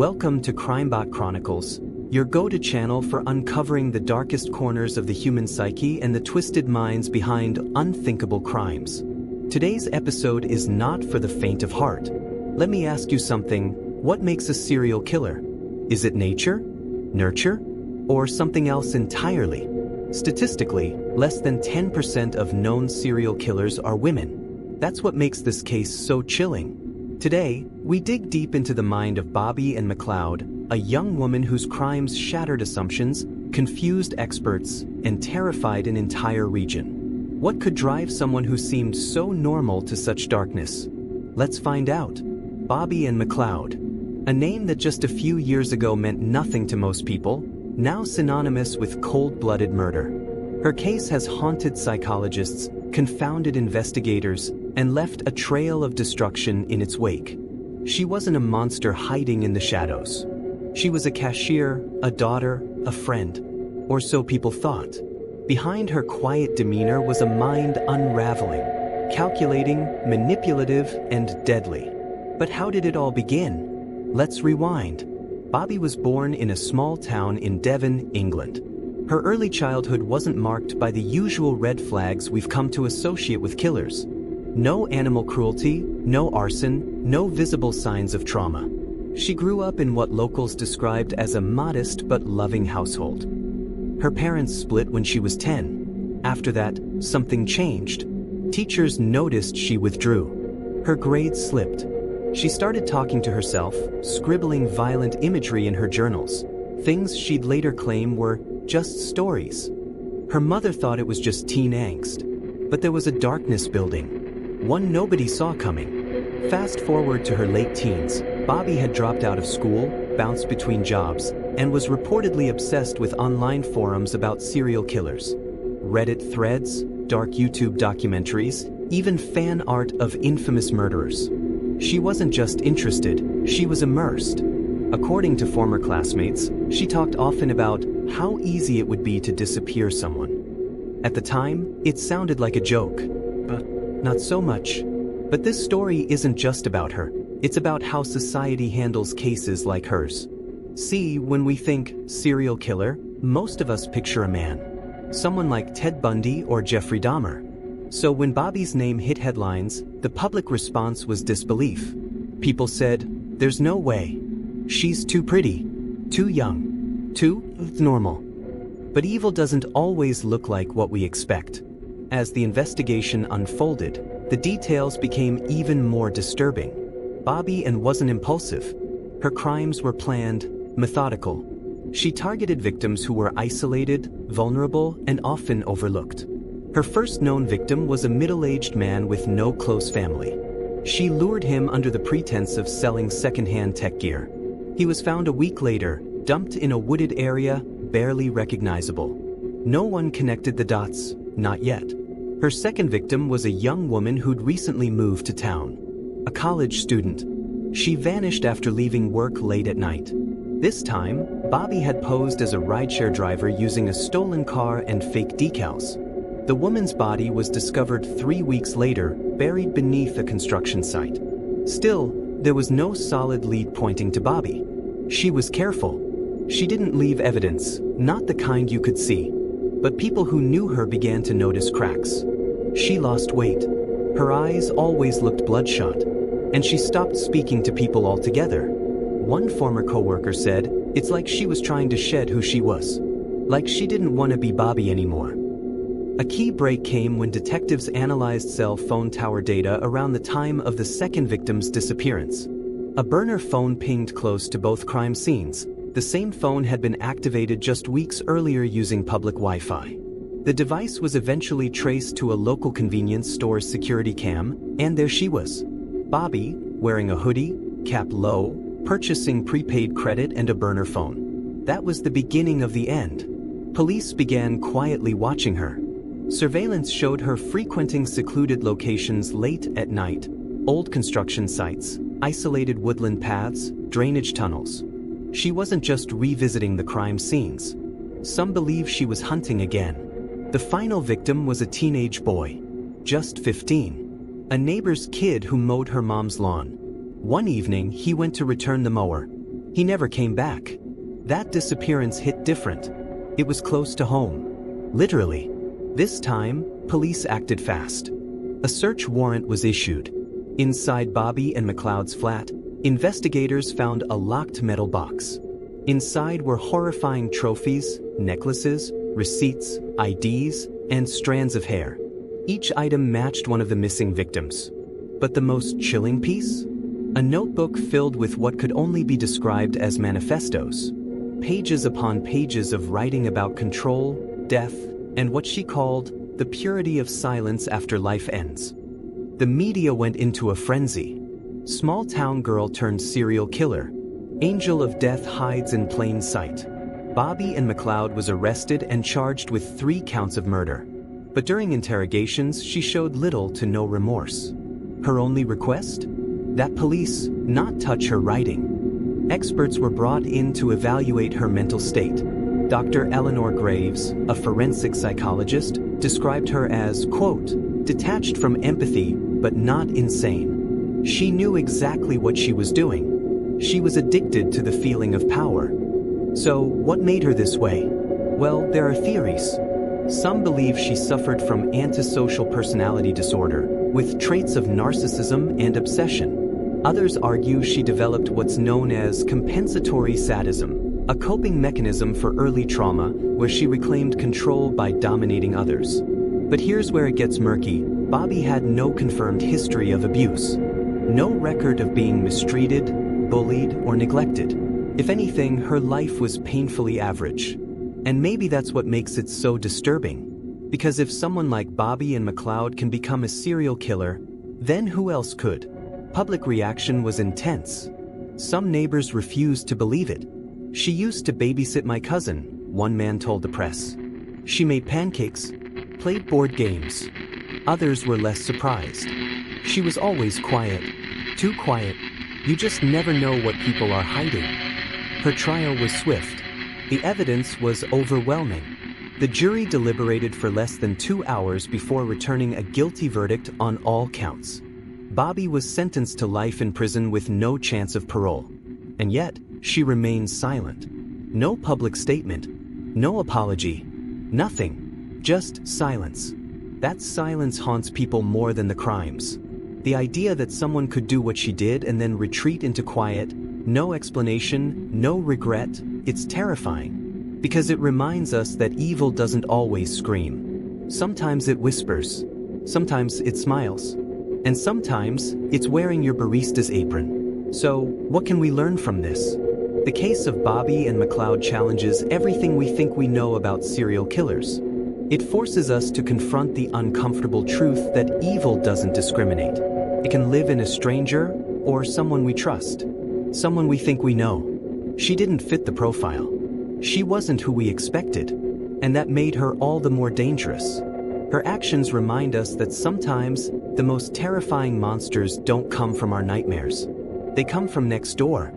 Welcome to CrimeBot Chronicles, your go-to channel for uncovering the darkest corners of the human psyche and the twisted minds behind unthinkable crimes. Today's episode is not for the faint of heart. Let me ask you something: what makes a serial killer? Is it nature, nurture, or something else entirely? Statistically, less than 10% of known serial killers are women. That's what makes this case so chilling. Today, we dig deep into the mind of Bobbi Anne McLeod, a young woman whose crimes shattered assumptions, confused experts, and terrified an entire region. What could drive someone who seemed so normal to such darkness? Let's find out. Bobbi Anne McLeod, a name that just a few years ago meant nothing to most people, now synonymous with cold-blooded murder. Her case has haunted psychologists, confounded investigators, and left a trail of destruction in its wake. She wasn't a monster hiding in the shadows. She was a cashier, a daughter, a friend, or so people thought. Behind her quiet demeanor was a mind unraveling, calculating, manipulative, and deadly. But how did it all begin? Let's rewind. Bobbi was born in a small town in Devon, England. Her early childhood wasn't marked by the usual red flags we've come to associate with killers. No animal cruelty, no arson, no visible signs of trauma. She grew up in what locals described as a modest but loving household. Her parents split when she was 10. After that, something changed. Teachers noticed she withdrew. Her grades slipped. She started talking to herself, scribbling violent imagery in her journals. Things she'd later claim were just stories. Her mother thought it was just teen angst. But there was a darkness building, one nobody saw coming. Fast forward to her late teens, Bobbi had dropped out of school, bounced between jobs, and was reportedly obsessed with online forums about serial killers. Reddit threads, dark YouTube documentaries, even fan art of infamous murderers. She wasn't just interested, she was immersed. According to former classmates, she talked often about how easy it would be to disappear someone. At the time, it sounded like a joke, but not so much. But this story isn't just about her, it's about how society handles cases like hers. See, when we think serial killer, most of us picture a man. Someone like Ted Bundy or Jeffrey Dahmer. So when Bobbi's name hit headlines, the public response was disbelief. People said, "There's no way. She's too pretty, too young, too normal." But evil doesn't always look like what we expect. As the investigation unfolded, the details became even more disturbing. Bobbi Anne wasn't impulsive. Her crimes were planned, methodical. She targeted victims who were isolated, vulnerable, and often overlooked. Her first known victim was a middle-aged man with no close family. She lured him under the pretense of selling second-hand tech gear. He was found a week later, dumped in a wooded area, barely recognizable. No one connected the dots, not yet. Her second victim was a young woman who'd recently moved to town. A college student. She vanished after leaving work late at night. This time, Bobbi had posed as a rideshare driver using a stolen car and fake decals. The woman's body was discovered 3 weeks later, buried beneath a construction site. Still, there was no solid lead pointing to Bobbi. She was careful. She didn't leave evidence, not the kind you could see. But people who knew her began to notice cracks. She lost weight. Her eyes always looked bloodshot. And she stopped speaking to people altogether. One former coworker said, "It's like she was trying to shed who she was. Like she didn't want to be Bobbi anymore." A key break came when detectives analyzed cell phone tower data around the time of the second victim's disappearance. A burner phone pinged close to both crime scenes. The same phone had been activated just weeks earlier using public Wi-Fi. The device was eventually traced to a local convenience store's security cam, and there she was. Bobbi, wearing a hoodie, cap low, purchasing prepaid credit and a burner phone. That was the beginning of the end. Police began quietly watching her. Surveillance showed her frequenting secluded locations late at night, old construction sites, isolated woodland paths, drainage tunnels. She wasn't just revisiting the crime scenes. Some believe she was hunting again. The final victim was a teenage boy, just 15, a neighbor's kid who mowed her mom's lawn. One evening, he went to return the mower. He never came back. That disappearance hit different. It was close to home. Literally. This time, police acted fast. A search warrant was issued. Inside Bobbi Anne McLeod's flat, investigators found a locked metal box. Inside were horrifying trophies, necklaces, receipts, IDs, and strands of hair. Each item matched one of the missing victims. But the most chilling piece? A notebook filled with what could only be described as manifestos. Pages upon pages of writing about control, death, and what she called the purity of silence after life ends. The media went into a frenzy. Small town girl turned serial killer. Angel of death hides in plain sight. Bobbi Anne McLeod was arrested and charged with 3 counts of murder. But during interrogations, she showed little to no remorse. Her only request? That police not touch her writing. Experts were brought in to evaluate her mental state. Dr. Eleanor Graves, a forensic psychologist, described her as, quote, detached from empathy, but not insane. She knew exactly what she was doing. She was addicted to the feeling of power. So, what made her this way? Well, there are theories. Some believe she suffered from antisocial personality disorder, with traits of narcissism and obsession. Others argue she developed what's known as compensatory sadism, a coping mechanism for early trauma where she reclaimed control by dominating others. But here's where it gets murky. Bobbi had no confirmed history of abuse. No record of being mistreated, bullied, or neglected. If anything, her life was painfully average. And maybe that's what makes it so disturbing. Because if someone like Bobbi Anne McLeod can become a serial killer, then who else could? Public reaction was intense. Some neighbors refused to believe it. She used to babysit my cousin, one man told the press. She made pancakes, played board games. Others were less surprised. She was always quiet. Too quiet. You just never know what people are hiding. Her trial was swift. The evidence was overwhelming. The jury deliberated for less than 2 hours before returning a guilty verdict on all counts. Bobbi was sentenced to life in prison with no chance of parole. And yet, she remained silent. No public statement. No apology. Nothing. Just silence. That silence haunts people more than the crimes. The idea that someone could do what she did and then retreat into quiet, no explanation, no regret, it's terrifying. Because it reminds us that evil doesn't always scream. Sometimes it whispers. Sometimes it smiles. And sometimes it's wearing your barista's apron. So, what can we learn from this? The case of Bobbi Anne McLeod challenges everything we think we know about serial killers. It forces us to confront the uncomfortable truth that evil doesn't discriminate. It can live in a stranger or someone we trust, someone we think we know. She didn't fit the profile. She wasn't who we expected, and that made her all the more dangerous. Her actions remind us that sometimes the most terrifying monsters don't come from our nightmares. They come from next door.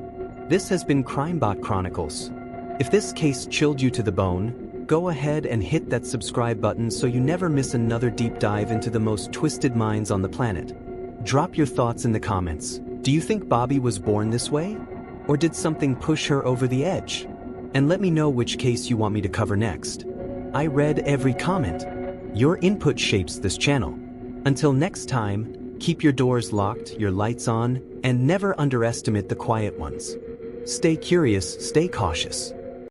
This has been CrimeBot Chronicles. If this case chilled you to the bone, go ahead and hit that subscribe button so you never miss another deep dive into the most twisted minds on the planet. Drop your thoughts in the comments. Do you think Bobbi was born this way? Or did something push her over the edge? And let me know which case you want me to cover next. I read every comment. Your input shapes this channel. Until next time, keep your doors locked, your lights on, and never underestimate the quiet ones. Stay curious, stay cautious.